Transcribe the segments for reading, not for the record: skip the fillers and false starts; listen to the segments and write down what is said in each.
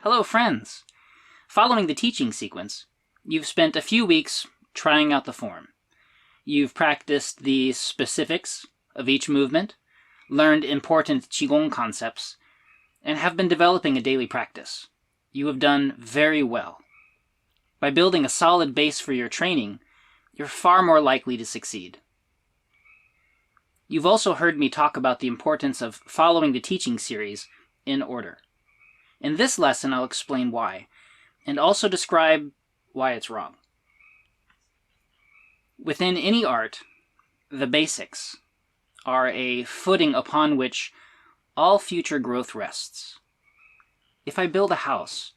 Hello, friends! Following the teaching sequence, you've spent a few weeks trying out the form. You've practiced the specifics of each movement, learned important Qigong concepts, and have been developing a daily practice. You have done very well. By building a solid base for your training, you're far more likely to succeed. You've also heard me talk about the importance of following the teaching series in order. In this lesson, I'll explain why, and also describe why it's wrong. Within any art, the basics are a footing upon which all future growth rests. If I build a house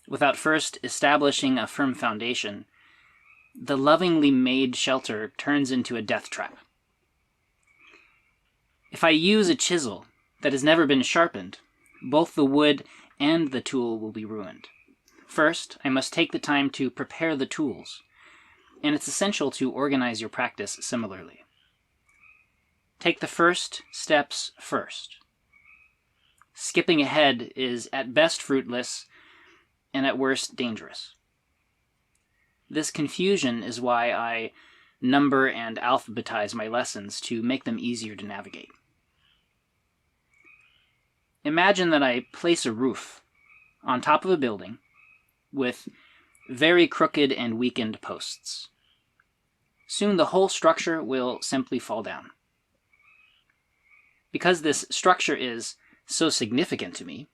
without first establishing a firm foundation, the lovingly made shelter turns into a death trap. If I use a chisel that has never been sharpened, both the wood and the tool will be ruined. First, I must take the time to prepare the tools, and it's essential to organize your practice similarly. Take the first steps first. Skipping ahead is at best fruitless and at worst dangerous. This confusion is why I number and alphabetize my lessons to make them easier to navigate. Imagine that I place a roof on top of a building with very crooked and weakened posts. Soon the whole structure will simply fall down. Because this structure is so significant to me,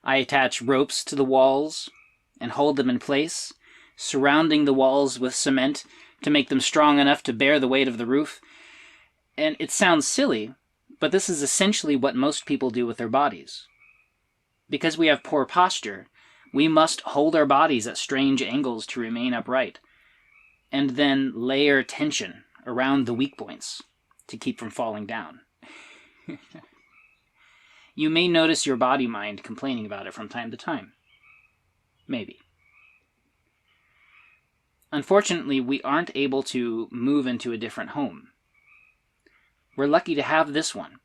I attach ropes to the walls and hold them in place, surrounding the walls with cement to make them strong enough to bear the weight of the roof. And it sounds silly, but this is essentially what most people do with their bodies. Because we have poor posture, we must hold our bodies at strange angles to remain upright, and then layer tension around the weak points to keep from falling down. You may notice your body-mind complaining about it from time to time. Maybe. Unfortunately, we aren't able to move into a different home. We're lucky to have this one,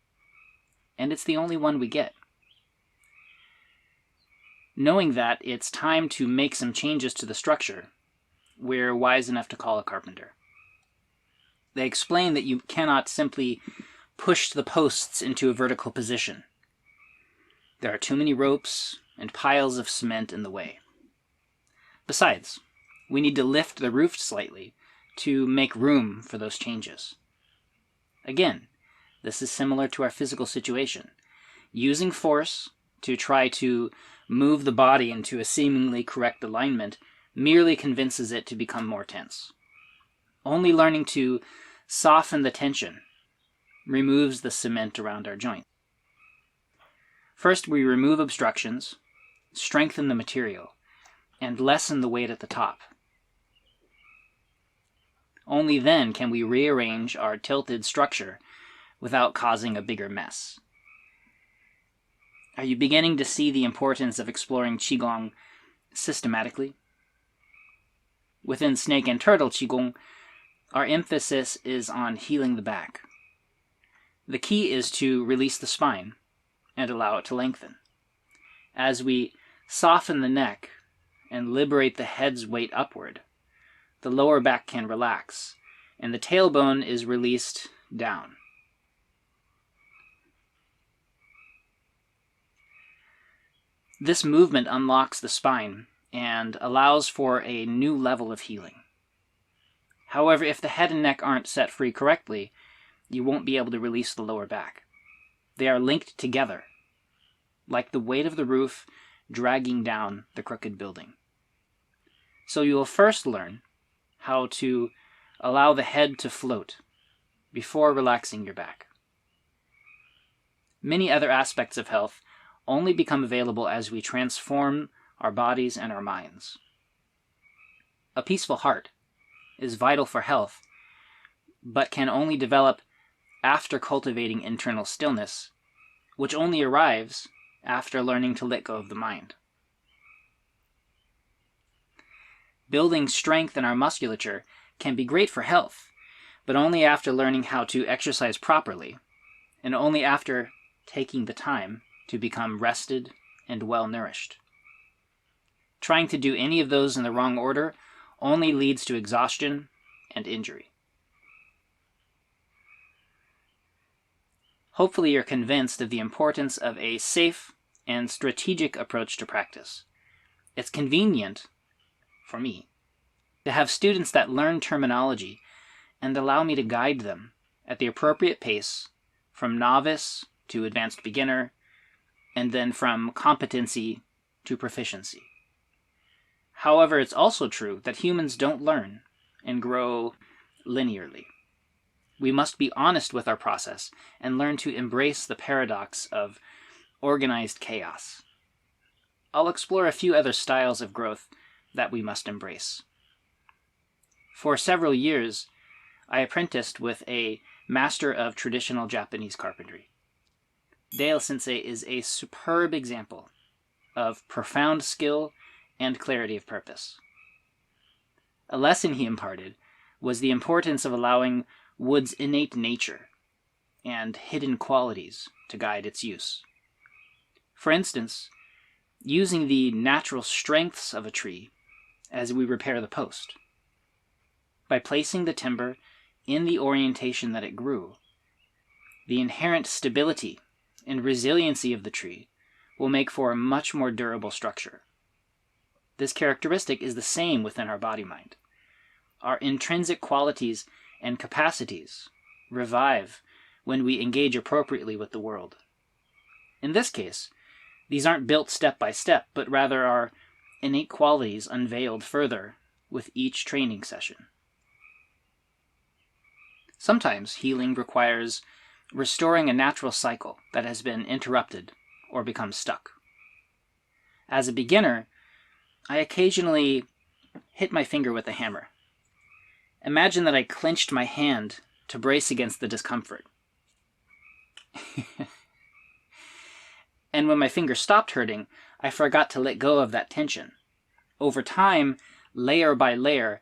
and it's the only one we get. Knowing that it's time to make some changes to the structure, we're wise enough to call a carpenter. They explain that you cannot simply push the posts into a vertical position. There are too many ropes and piles of cement in the way. Besides, we need to lift the roof slightly to make room for those changes. Again, this is similar to our physical situation. Using force to try to move the body into a seemingly correct alignment merely convinces it to become more tense. Only learning to soften the tension removes the cement around our joint. First, we remove obstructions, strengthen the material, and lessen the weight at the top. Only then can we rearrange our tilted structure without causing a bigger mess. Are you beginning to see the importance of exploring Qigong systematically? Within Snake and Turtle Qigong, our emphasis is on healing the back. The key is to release the spine and allow it to lengthen. As we soften the neck and liberate the head's weight upward, the lower back can relax, and the tailbone is released down. This movement unlocks the spine and allows for a new level of healing. However, if the head and neck aren't set free correctly, you won't be able to release the lower back. They are linked together, like the weight of the roof dragging down the crooked building. So you will first learn how to allow the head to float before relaxing your back. Many other aspects of health only become available as we transform our bodies and our minds. A peaceful heart is vital for health, but can only develop after cultivating internal stillness, which only arrives after learning to let go of the mind. Building strength in our musculature can be great for health, but only after learning how to exercise properly, and only after taking the time to become rested and well-nourished. Trying to do any of those in the wrong order only leads to exhaustion and injury. Hopefully you're convinced of the importance of a safe and strategic approach to practice. It's convenient, for me, to have students that learn terminology and allow me to guide them at the appropriate pace from novice to advanced beginner, and then from competency to proficiency. However, it's also true that humans don't learn and grow linearly. We must be honest with our process and learn to embrace the paradox of organized chaos. I'll explore a few other styles of growth that we must embrace. For several years, I apprenticed with a master of traditional Japanese carpentry. Dale Sensei is a superb example of profound skill and clarity of purpose. A lesson he imparted was the importance of allowing wood's innate nature and hidden qualities to guide its use. For instance, using the natural strengths of a tree as we repair the post. By placing the timber in the orientation that it grew, the inherent stability and resiliency of the tree will make for a much more durable structure. This characteristic is the same within our body-mind. Our intrinsic qualities and capacities revive when we engage appropriately with the world. In this case, these aren't built step by step, but rather are innate qualities unveiled further with each training session. Sometimes healing requires restoring a natural cycle that has been interrupted or become stuck. As a beginner, I occasionally hit my finger with a hammer. Imagine that I clenched my hand to brace against the discomfort. And when my finger stopped hurting, I forgot to let go of that tension. Over time, layer by layer,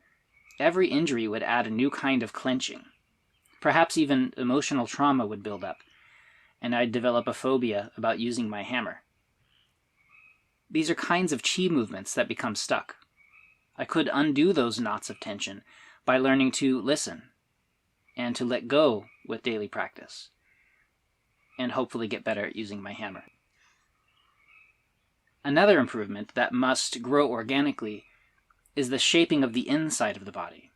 every injury would add a new kind of clenching. Perhaps even emotional trauma would build up, and I'd develop a phobia about using my hammer. These are kinds of chi movements that become stuck. I could undo those knots of tension by learning to listen and to let go with daily practice, and hopefully get better at using my hammer. Another improvement that must grow organically is the shaping of the inside of the body.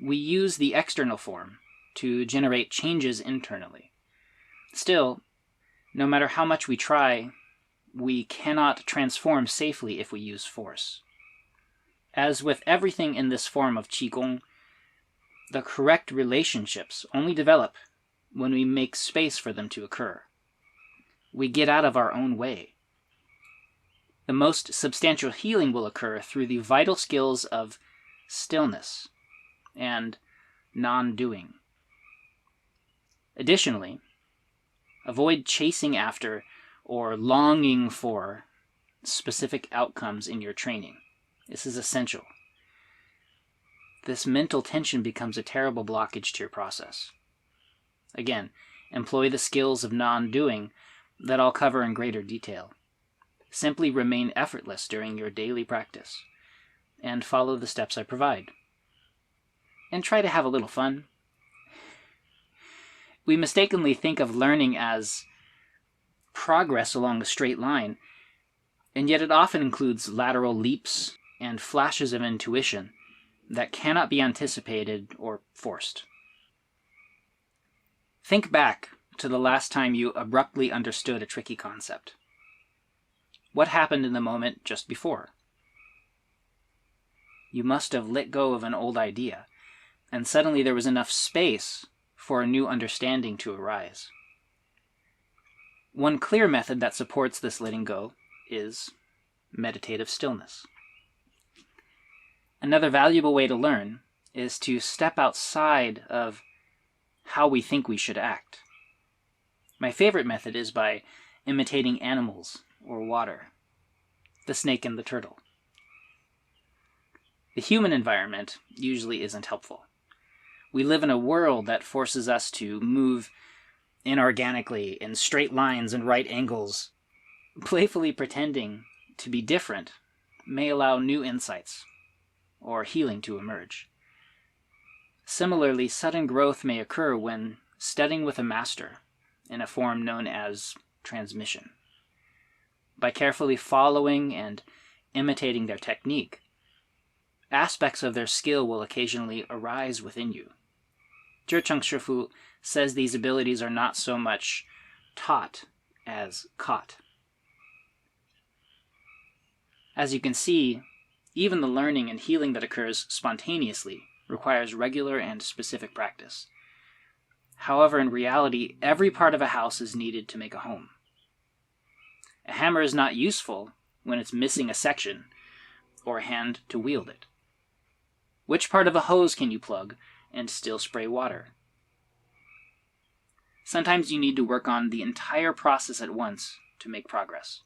We use the external form to generate changes internally. Still, no matter how much we try, we cannot transform safely if we use force. As with everything in this form of Qigong, the correct relationships only develop when we make space for them to occur. We get out of our own way. The most substantial healing will occur through the vital skills of stillness and non-doing. Additionally, avoid chasing after or longing for specific outcomes in your training. This is essential. This mental tension becomes a terrible blockage to your process. Again, employ the skills of non-doing that I'll cover in greater detail. Simply remain effortless during your daily practice, and follow the steps I provide. And try to have a little fun. We mistakenly think of learning as progress along a straight line, and yet it often includes lateral leaps and flashes of intuition that cannot be anticipated or forced. Think back to the last time you abruptly understood a tricky concept. What happened in the moment just before? You must have let go of an old idea, and suddenly there was enough space for a new understanding to arise. One clear method that supports this letting go is meditative stillness. Another valuable way to learn is to step outside of how we think we should act. My favorite method is by imitating animals or water, the snake and the turtle. The human environment usually isn't helpful. We live in a world that forces us to move inorganically in straight lines and right angles. Playfully pretending to be different may allow new insights or healing to emerge. Similarly, sudden growth may occur when studying with a master in a form known as transmission. By carefully following and imitating their technique, aspects of their skill will occasionally arise within you. Zhicheng Shifu says these abilities are not so much taught as caught. As you can see, even the learning and healing that occurs spontaneously requires regular and specific practice. However, in reality, every part of a house is needed to make a home. A hammer is not useful when it's missing a section or a hand to wield it. Which part of a hose can you plug and still spray water? Sometimes you need to work on the entire process at once to make progress.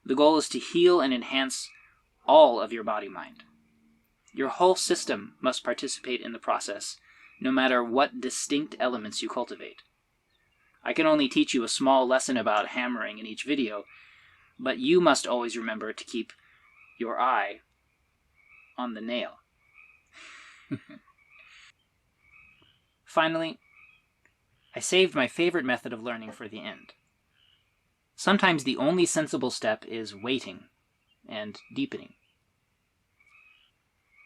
The goal is to heal and enhance all of your body-mind. Your whole system must participate in the process, no matter what distinct elements you cultivate. I can only teach you a small lesson about hammering in each video, but you must always remember to keep your eye on the nail. Finally, I saved my favorite method of learning for the end. Sometimes the only sensible step is waiting and deepening.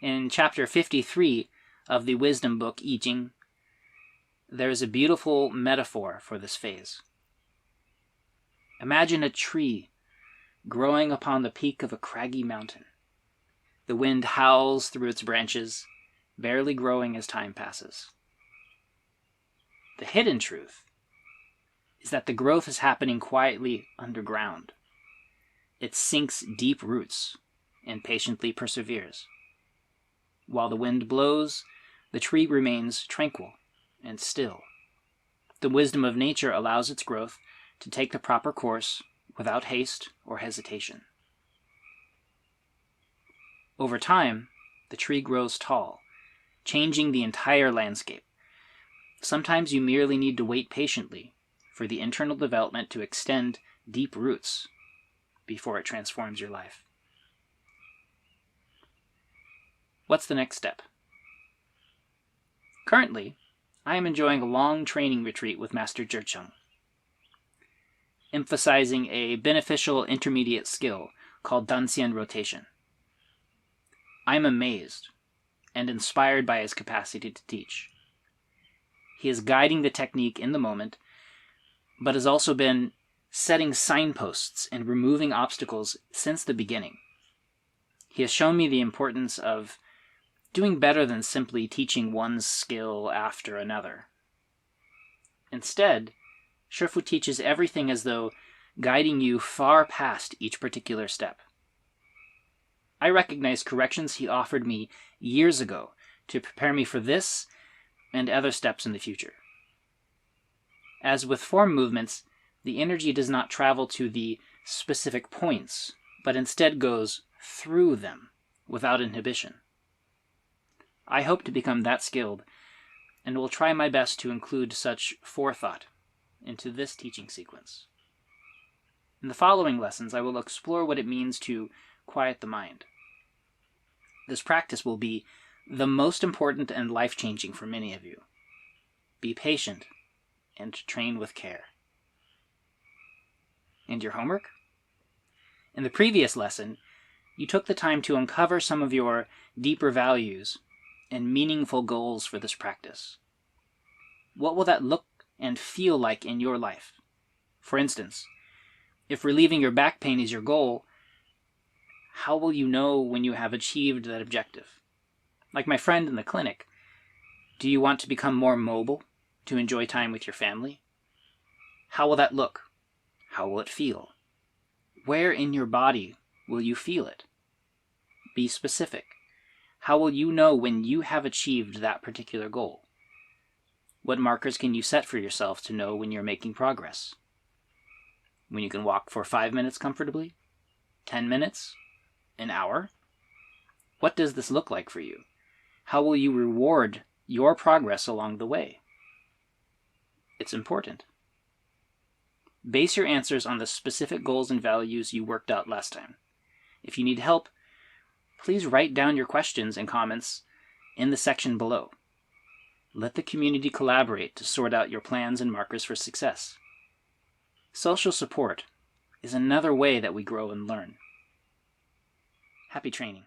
In chapter 53 of the wisdom book I Ching, there is a beautiful metaphor for this phase. Imagine a tree growing upon the peak of a craggy mountain. The wind howls through its branches, barely growing as time passes. The hidden truth is that the growth is happening quietly underground. It sinks deep roots and patiently perseveres. While the wind blows, the tree remains tranquil and still. The wisdom of nature allows its growth to take the proper course without haste or hesitation. Over time, the tree grows tall, changing the entire landscape. Sometimes you merely need to wait patiently for the internal development to extend deep roots before it transforms your life. What's the next step? Currently, I am enjoying a long training retreat with Master Zhicheng, emphasizing a beneficial intermediate skill called Danxian rotation. I am amazed and inspired by his capacity to teach. He is guiding the technique in the moment, but has also been setting signposts and removing obstacles since the beginning. He has shown me the importance of doing better than simply teaching one skill after another. Instead, Shifu teaches everything as though guiding you far past each particular step. I recognize corrections he offered me years ago to prepare me for this and other steps in the future. As with form movements, the energy does not travel to the specific points, but instead goes through them without inhibition. I hope to become that skilled, and will try my best to include such forethought into this teaching sequence. In the following lessons, I will explore what it means to quiet the mind. This practice will be the most important and life-changing for many of you. Be patient and train with care. And your homework? In the previous lesson, you took the time to uncover some of your deeper values and meaningful goals for this practice. What will that look and feel like in your life? For instance, if relieving your back pain is your goal, how will you know when you have achieved that objective? Like my friend in the clinic, do you want to become more mobile to enjoy time with your family? How will that look? How will it feel? Where in your body will you feel it? Be specific. How will you know when you have achieved that particular goal? What markers can you set for yourself to know when you're making progress? When you can walk for 5 minutes comfortably? 10 minutes? An hour? What does this look like for you? How will you reward your progress along the way? It's important. Base your answers on the specific goals and values you worked out last time. If you need help, please write down your questions and comments in the section below. Let the community collaborate to sort out your plans and markers for success. Social support is another way that we grow and learn. Happy training.